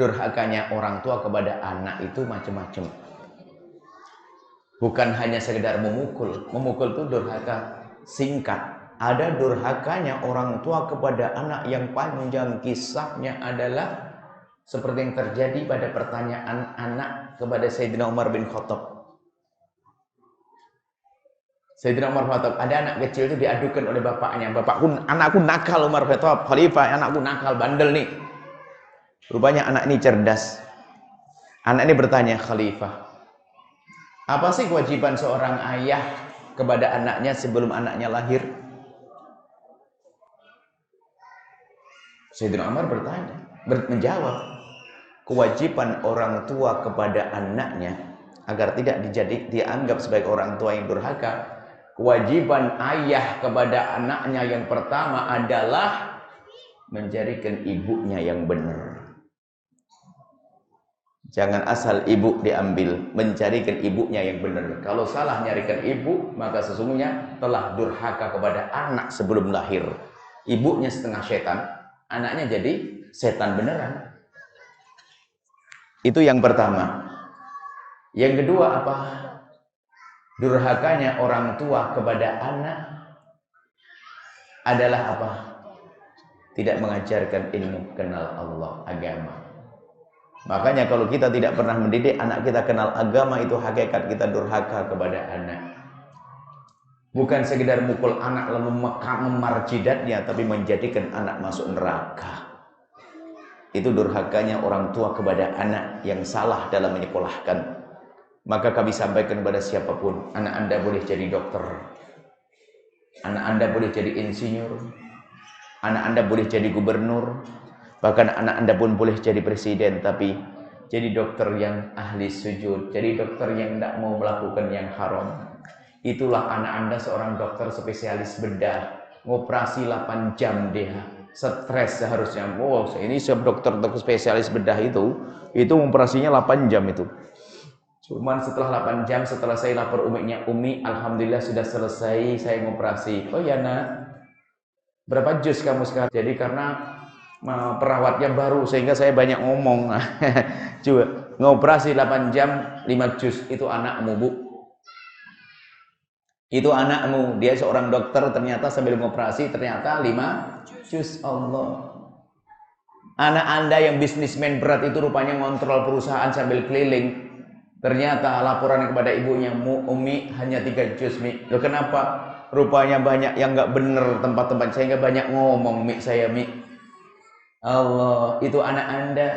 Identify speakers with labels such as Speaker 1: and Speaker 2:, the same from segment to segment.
Speaker 1: Durhakanya orang tua kepada anak itu macam-macam. Bukan hanya sekedar memukul. Memukul itu durhaka singkat. Ada durhakanya orang tua kepada anak yang panjang, kisahnya adalah seperti yang terjadi pada pertanyaan anak kepada Sayyidina Umar bin Khattab. Sayyidina Umar bin Khattab, ada anak kecil itu diadukan oleh bapaknya. Bapakku, anakku nakal Umar bin Khattab, khalifah, anakku nakal, bandel nih. Rupanya anak ini cerdas. Anak ini bertanya, khalifah, apa sih kewajiban seorang ayah kepada anaknya sebelum anaknya lahir? Sayyidina Umar menjawab, kewajiban orang tua kepada anaknya agar tidak dianggap sebagai orang tua yang durhaka. Kewajiban ayah kepada anaknya yang pertama adalah menjadikan ibunya yang benar. Jangan asal ibu diambil, mencarikan ibunya yang benar. Kalau salah nyarikan ibu, maka sesungguhnya telah durhaka kepada anak sebelum lahir. Ibunya setengah setan, anaknya jadi setan beneran. Itu yang pertama. Yang kedua apa? Durhakanya orang tua kepada anak adalah apa? Tidak mengajarkan ilmu kenal Allah, agama. Makanya kalau kita tidak pernah mendidik anak kita kenal agama, itu hakikat kita durhaka kepada anak. Bukan sekedar mukul anak lalu memar jidatnya, tapi menjadikan anak masuk neraka. Itu durhakanya orang tua kepada anak yang salah dalam menyekolahkan. Maka kami sampaikan kepada siapapun, anak Anda boleh jadi dokter, anak Anda boleh jadi insinyur, anak Anda boleh jadi gubernur, bahkan anak Anda pun boleh jadi presiden, tapi jadi dokter yang ahli sujud, jadi dokter yang tidak mau melakukan yang haram. Itulah anak Anda seorang dokter spesialis bedah, ngoperasi 8 jam dia, stres seharusnya. Oh, ini dokter spesialis bedah itu operasinya 8 jam itu. Cuman setelah 8 jam, setelah saya lapor Umi, alhamdulillah sudah selesai saya ngoperasi. Oh ya nak, berapa jus kamu sekarang? Jadi karena perawatnya baru sehingga saya banyak ngomong. Coba ngoperasi 8 jam 5 jus, itu anakmu bu, itu anakmu. Dia seorang dokter, ternyata sambil ngoperasi ternyata 5 jus. Allah, anak Anda yang bisnismen berat itu rupanya ngontrol perusahaan sambil keliling, ternyata laporan kepada ibunya, Umi hanya 3 jus Mi. Loh kenapa? Rupanya banyak yang nggak bener tempat-tempat, sehingga banyak ngomong Mi saya Mi. Allah, itu anak Anda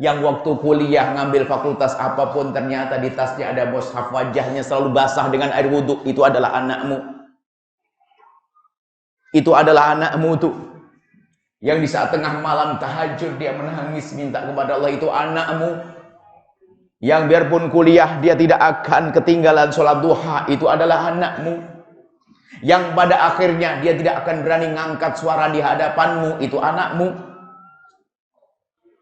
Speaker 1: yang waktu kuliah ngambil fakultas apapun, ternyata di tasnya ada mushaf, wajahnya selalu basah dengan air wudhu. Itu adalah anakmu. Itu adalah anakmu tuh, yang di saat tengah malam tahajud dia menangis minta kepada Allah. Itu anakmu. Yang biarpun kuliah dia tidak akan ketinggalan sholat duha. Itu adalah anakmu. Yang pada akhirnya dia tidak akan berani ngangkat suara di hadapanmu. Itu anakmu.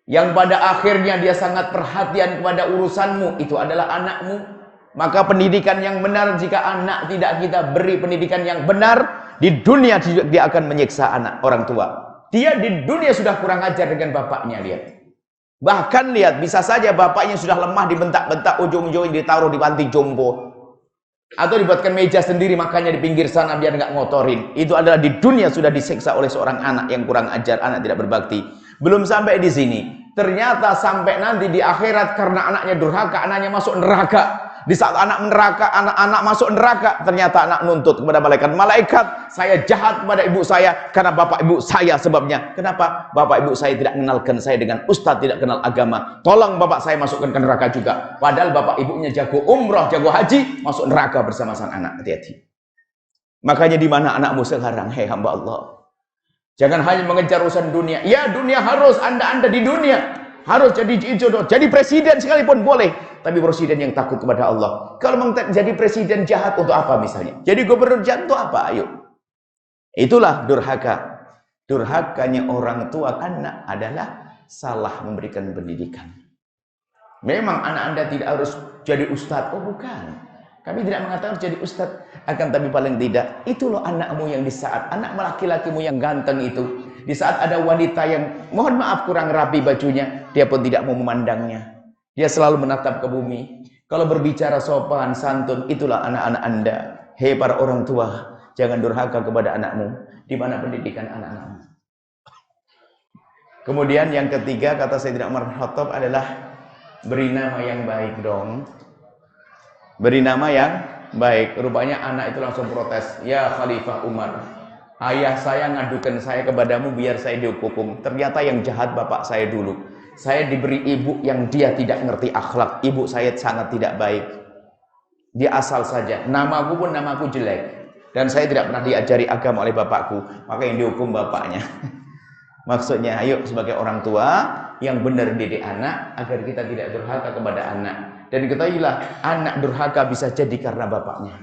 Speaker 1: Yang pada akhirnya dia sangat perhatian kepada urusanmu. Itu adalah anakmu. Maka pendidikan yang benar, jika anak tidak kita beri pendidikan yang benar, di dunia dia akan menyiksa anak orang tua. Dia di dunia sudah kurang ajar dengan bapaknya, lihat. Bahkan lihat, bisa saja bapaknya sudah lemah, dibentak-bentak, ujung-ujungnya ditaruh di panti jompo, atau dibuatkan meja sendiri makanya di pinggir sana biar nggak ngotorin. Itu adalah di dunia sudah disiksa oleh seorang anak yang kurang ajar, anak tidak berbakti. Belum sampai di sini, ternyata sampai nanti di akhirat karena anaknya durhaka, anaknya masuk neraka. Di saat anak masuk neraka, ternyata anak nuntut kepada malaikat, saya jahat kepada ibu saya karena bapak ibu saya sebabnya. Kenapa? Bapak ibu saya tidak mengenalkan saya dengan ustadz, tidak kenal agama. Tolong bapak saya masukkan ke neraka juga. Padahal bapak ibunya jago umroh, jago haji, masuk neraka bersama sang anak. Hati-hati. Makanya di mana anakmu sekarang? Hei hamba Allah, jangan hanya mengejar urusan dunia. Ya, dunia harus, anda di dunia harus jadi jodoh, jadi presiden sekalipun boleh, tapi presiden yang takut kepada Allah. Kalau jadi presiden jahat untuk apa misalnya? Jadi gubernur jahat untuk apa? Ayo. Itulah durhaka. Durhakanya orang tua anak adalah salah memberikan pendidikan. Memang anak Anda tidak harus jadi ustadz. Oh bukan. Kami tidak mengatakan jadi ustadz. Akan tapi paling tidak, itu loh anakmu yang di saat anak laki-lakimu yang ganteng itu, Di saat ada wanita yang mohon maaf kurang rapi bajunya, dia pun tidak mau memandangnya. Dia selalu menatap ke bumi. Kalau berbicara sopan, santun, itulah anak-anak Anda. Hei para orang tua, jangan durhaka kepada anakmu. Di mana pendidikan anak-anakmu? Kemudian yang ketiga, kata Sayyidina Umar bin Khattab adalah beri nama yang baik dong. Beri nama yang baik. Rupanya anak itu langsung protes. Ya Khalifah Umar, ayah saya ngadukan saya kepadamu biar saya dihukum. Ternyata yang jahat bapak saya dulu. Saya diberi ibu yang dia tidak ngerti akhlak. Ibu saya sangat tidak baik. Dia asal saja. Namaku pun namaku jelek. Dan saya tidak pernah diajari agama oleh bapakku. Maka yang dihukum bapaknya. Maksudnya, ayo sebagai orang tua yang benar didik anak agar kita tidak durhaka kepada anak. Dan ketahuilah, anak durhaka bisa jadi karena bapaknya.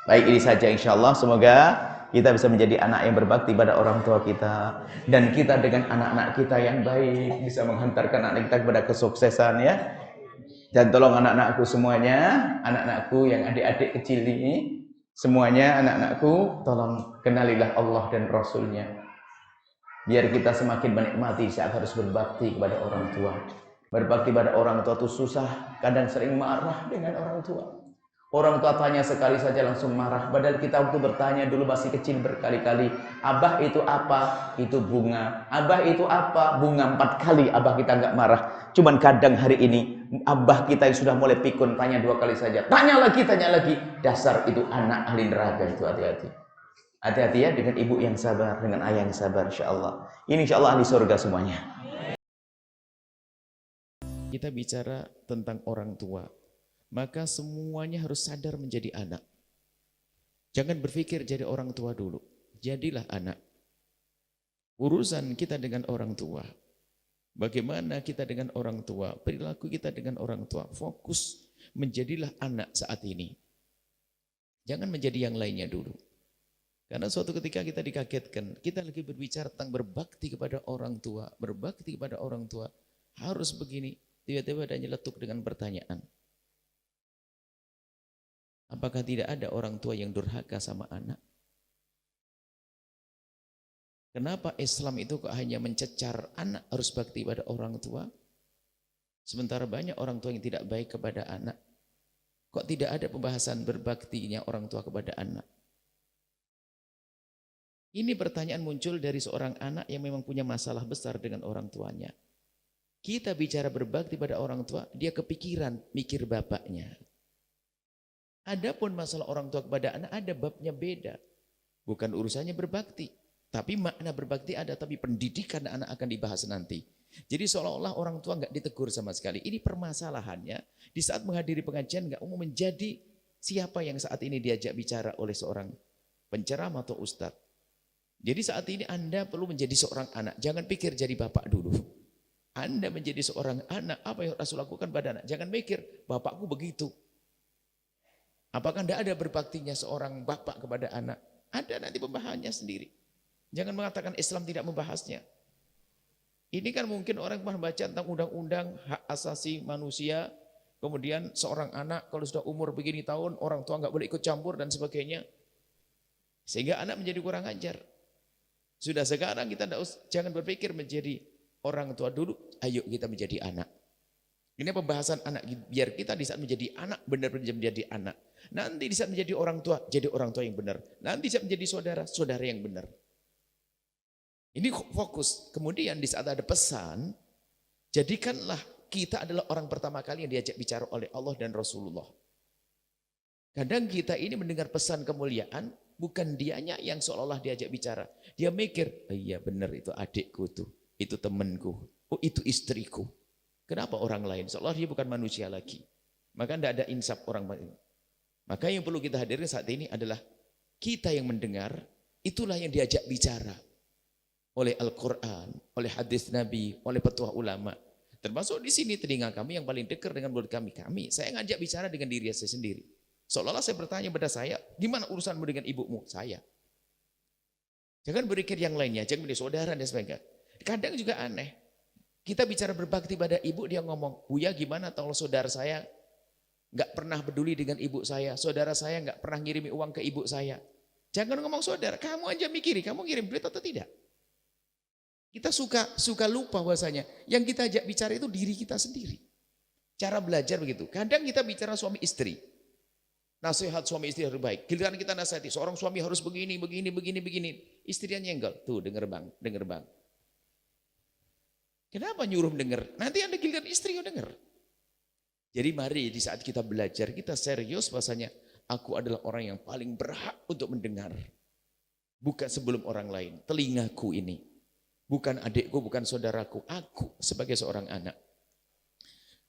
Speaker 1: Baik, ini saja insya Allah. Semoga kita bisa menjadi anak yang berbakti pada orang tua kita. Dan kita dengan anak-anak kita yang baik bisa menghantarkan anak kita kepada kesuksesan ya. Dan tolong anak-anakku semuanya, anak-anakku yang adik-adik kecil ini, semuanya anak-anakku, tolong kenalilah Allah dan Rasulnya. Biar kita semakin menikmati saat harus berbakti kepada orang tua. Berbakti pada orang tua itu susah, kadang sering marah dengan orang tua. Orang tua tanya sekali saja langsung marah. Padahal kita waktu bertanya dulu masih kecil berkali-kali. Abah itu apa? Itu bunga. Abah itu apa? Bunga 4 kali. Abah kita nggak marah. Cuman kadang hari ini abah kita yang sudah mulai pikun tanya 2 kali saja. Tanya lagi, tanya lagi. Dasar itu anak ahli neraka itu, hati-hati. Hati-hati ya dengan ibu yang sabar, dengan ayah yang sabar insyaallah. Ini insyaallah ahli surga semuanya.
Speaker 2: Kita bicara tentang orang tua. Maka semuanya harus sadar menjadi anak. Jangan berpikir jadi orang tua dulu. Jadilah anak. Urusan kita dengan orang tua. Bagaimana kita dengan orang tua. Perilaku kita dengan orang tua. Fokus menjadilah anak saat ini. Jangan menjadi yang lainnya dulu. Karena suatu ketika kita dikagetkan. Kita lagi berbicara tentang berbakti kepada orang tua. Berbakti kepada orang tua. Harus begini. Tiba-tiba ada nyeletuk dengan pertanyaan. Apakah tidak ada orang tua yang durhaka sama anak? Kenapa Islam itu kok hanya mencecar anak harus bakti pada orang tua? Sementara banyak orang tua yang tidak baik kepada anak. Kok tidak ada pembahasan berbaktinya orang tua kepada anak? Ini pertanyaan muncul dari seorang anak yang memang punya masalah besar dengan orang tuanya. Kita bicara berbakti pada orang tua, dia kepikiran mikir bapaknya. Adapun masalah orang tua kepada anak ada babnya beda. Bukan urusannya berbakti. Tapi makna berbakti ada, tapi pendidikan anak akan dibahas nanti. Jadi seolah-olah orang tua nggak ditegur sama sekali. Ini permasalahannya di saat menghadiri pengajian nggak mau menjadi siapa yang saat ini diajak bicara oleh seorang penceramah atau ustadz. Jadi saat ini Anda perlu menjadi seorang anak. Jangan pikir jadi bapak dulu. Anda menjadi seorang anak, apa yang Rasul lakukan pada anak? Jangan mikir, bapakku begitu. Apakah tidak ada berbaktinya seorang bapak kepada anak? Ada nanti pembahasannya sendiri. Jangan mengatakan Islam tidak membahasnya. Ini kan mungkin orang pernah baca tentang undang-undang hak asasi manusia. Kemudian seorang anak kalau sudah umur begini tahun, orang tua nggak boleh ikut campur dan sebagainya. Sehingga anak menjadi kurang ajar. Sudah sekarang kita jangan berpikir menjadi orang tua dulu, ayo kita menjadi anak. Ini pembahasan anak, biar kita di saat menjadi anak, benar-benar menjadi anak. Nanti di saat menjadi orang tua, jadi orang tua yang benar. Nanti di saat menjadi saudara, saudara yang benar. Ini fokus. Kemudian di saat ada pesan, jadikanlah kita adalah orang pertama kali yang diajak bicara oleh Allah dan Rasulullah. Kadang kita ini mendengar pesan kemuliaan, bukan dianya yang seolah-olah diajak bicara. Dia mikir, oh iya benar itu adikku tuh, itu temanku, oh itu istriku. Kenapa orang lain? Seolah dia bukan manusia lagi. Maka tidak ada insaf orang lain. Maka yang perlu kita hadirin saat ini adalah kita yang mendengar, itulah yang diajak bicara oleh Al-Quran, oleh hadis Nabi, oleh petuah ulama. Termasuk di sini telinga kami yang paling dekat dengan mulut kami. Saya ngajak bicara dengan diri saya sendiri. Seolah-olah saya bertanya pada saya, gimana urusanmu dengan ibumu? Saya. Jangan berpikir yang lainnya, jangan menjadi saudara dan sebagainya. Kadang juga aneh. Kita bicara berbakti pada ibu, dia ngomong, Buya gimana kalau saudara saya nggak pernah peduli dengan ibu saya, saudara saya nggak pernah ngirimi uang ke ibu saya. Jangan ngomong saudara, kamu aja mikiri, kamu kirim duit atau tidak. Kita suka lupa bahwasanya yang kita ajak bicara itu diri kita sendiri. Cara belajar begitu. Kadang kita bicara suami istri. Nasihat suami istri harus baik. Giliran kita nasihati, seorang suami harus begini. Istrinya nyenggol. Tuh denger bang. Kenapa nyuruh denger? Nanti ada giliran istri yang denger. Jadi mari di saat kita belajar, kita serius bahwasanya aku adalah orang yang paling berhak untuk mendengar. Bukan sebelum orang lain. Telingaku ini. Bukan adikku, bukan saudaraku. Aku sebagai seorang anak.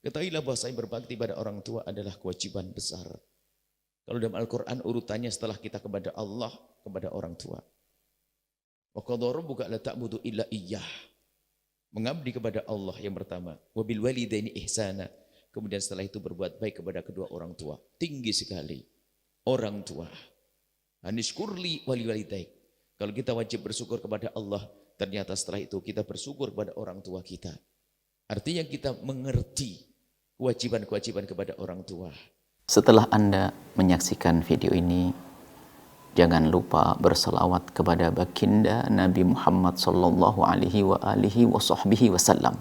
Speaker 2: Ketahuilah bahwa saya berbakti pada orang tua adalah kewajiban besar. Kalau dalam Al-Quran urutannya setelah kita kepada Allah, kepada orang tua. Wa qadha rabbuka alla ta'budu illa iyyah. Mengabdi kepada Allah yang pertama. Wa bil walidaini ihsana. Kemudian setelah itu berbuat baik kepada kedua orang tua. Tinggi sekali. Orang tua. Anishkurli wali walidaik. Kalau kita wajib bersyukur kepada Allah, ternyata setelah itu kita bersyukur kepada orang tua kita. Artinya kita mengerti kewajiban-kewajiban kepada orang tua.
Speaker 3: Setelah Anda menyaksikan video ini, jangan lupa berselawat kepada baginda Nabi Muhammad sallallahu alaihi wa alihi wa sahbihi wasallam.